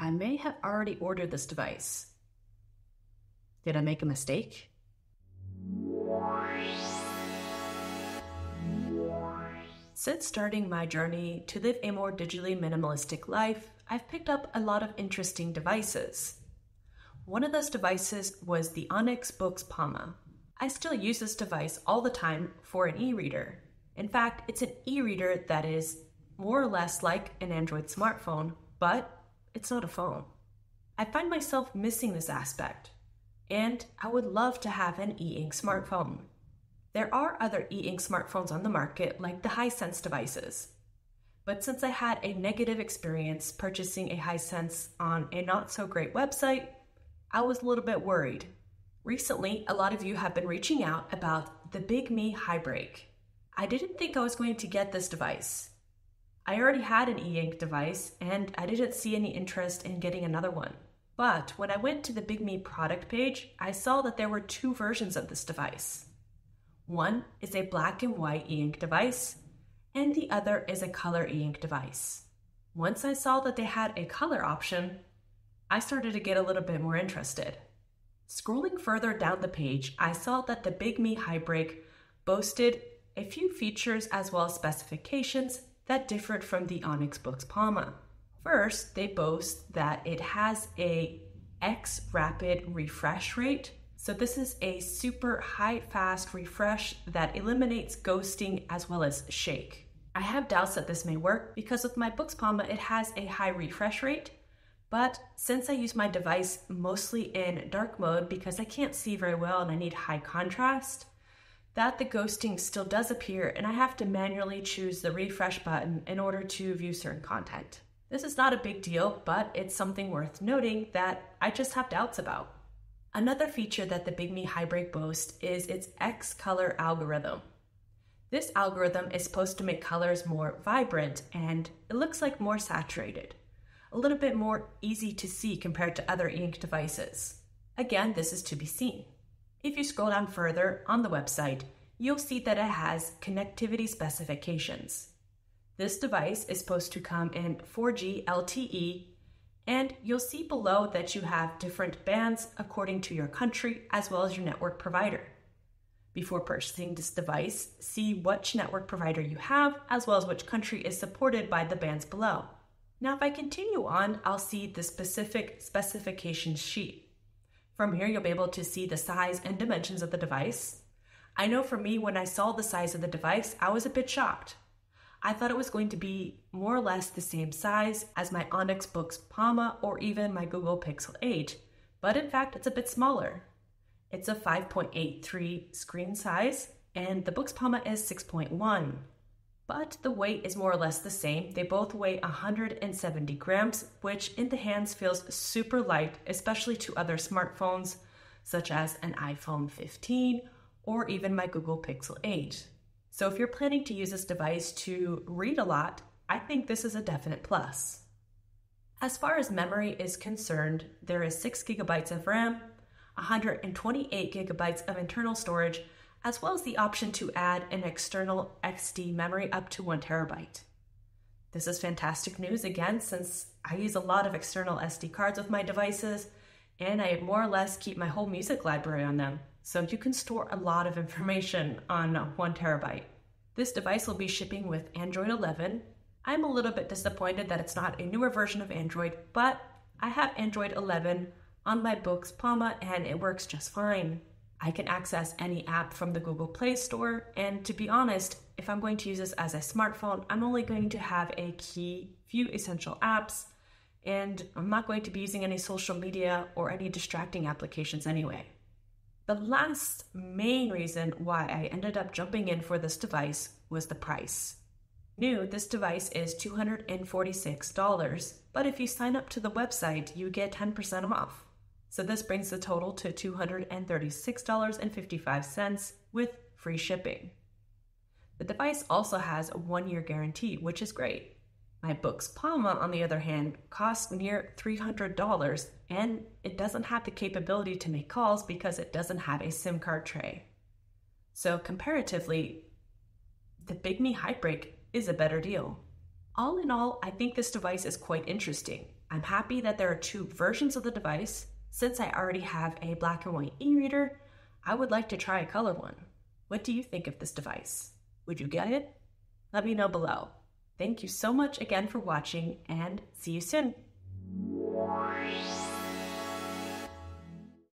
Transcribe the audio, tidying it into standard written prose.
I may have already ordered this device. Did I make a mistake? Since starting my journey to live a more digitally minimalistic life, I've picked up a lot of interesting devices. One of those devices was the Onyx Books Palma. I still use this device all the time for an e-reader. In fact, it's an e-reader that is more or less like an Android smartphone, but it's not a phone. I find myself missing this aspect, and I would love to have an e-ink smartphone. There are other e-ink smartphones on the market like the Hisense devices. But since I had a negative experience purchasing a Hisense on a not-so-great website, I was a little bit worried. Recently, a lot of you have been reaching out about the Bigme HiBreak. I didn't think I was going to get this device. I already had an e-ink device, and I didn't see any interest in getting another one. But when I went to the Bigme product page, I saw that there were two versions of this device. One is a black and white e-ink device, and the other is a color e-ink device. Once I saw that they had a color option, I started to get a little bit more interested. Scrolling further down the page, I saw that the Bigme HiBreak boasted a few features as well as specifications that differed from the Onyx Books Palma. First, they boast that it has a X rapid refresh rate. So this is a super high fast refresh that eliminates ghosting as well as shake. I have doubts that this may work because with my Books Palma, it has a high refresh rate. But since I use my device mostly in dark mode because I can't see very well and I need high contrast, that the ghosting still does appear and I have to manually choose the refresh button in order to view certain content. This is not a big deal, but it's something worth noting that I just have doubts about. Another feature that the Bigme HiBreak boasts is its X color algorithm. This algorithm is supposed to make colors more vibrant and it looks like more saturated, a little bit more easy to see compared to other ink devices. Again, this is to be seen. If you scroll down further on the website, you'll see that it has connectivity specifications. This device is supposed to come in 4G LTE, and you'll see below that you have different bands according to your country as well as your network provider. Before purchasing this device, see which network provider you have as well as which country is supported by the bands below. Now if I continue on, I'll see the specific specifications sheet. From here, you'll be able to see the size and dimensions of the device. I know for me, when I saw the size of the device, I was a bit shocked. I thought it was going to be more or less the same size as my Onyx Books Palma or even my Google Pixel 8, but in fact, it's a bit smaller. It's a 5.83 screen size, and the Books Palma is 6.1. But the weight is more or less the same. They both weigh 170 grams, which in the hands feels super light, especially to other smartphones, such as an iPhone 15 or even my Google Pixel 8. So if you're planning to use this device to read a lot, I think this is a definite plus. As far as memory is concerned, there is 6 gigabytes of RAM, 128 gigabytes of internal storage, as well as the option to add an external XD memory up to 1 terabyte. This is fantastic news again, since I use a lot of external SD cards with my devices, and I more or less keep my whole music library on them. So you can store a lot of information on 1 terabyte. This device will be shipping with Android 11. I'm a little bit disappointed that it's not a newer version of Android, but I have Android 11 on my Books Palma and it works just fine. I can access any app from the Google Play Store, and to be honest, if I'm going to use this as a smartphone, I'm only going to have a few essential apps, and I'm not going to be using any social media or any distracting applications anyway. The last main reason why I ended up jumping in for this device was the price. New, this device is $246, but if you sign up to the website, you get 10% off. So this brings the total to $236.55 with free shipping. The device also has a 1-year guarantee, which is great. My Books Palma, on the other hand, costs near $300, and it doesn't have the capability to make calls because it doesn't have a SIM card tray. So comparatively, the Bigme HiBreak is a better deal. All in all, I think this device is quite interesting. I'm happy that there are two versions of the device. Since I already have a black and white e-reader, I would like to try a color one. What do you think of this device? Would you get it? Let me know below. Thank you so much again for watching, and see you soon.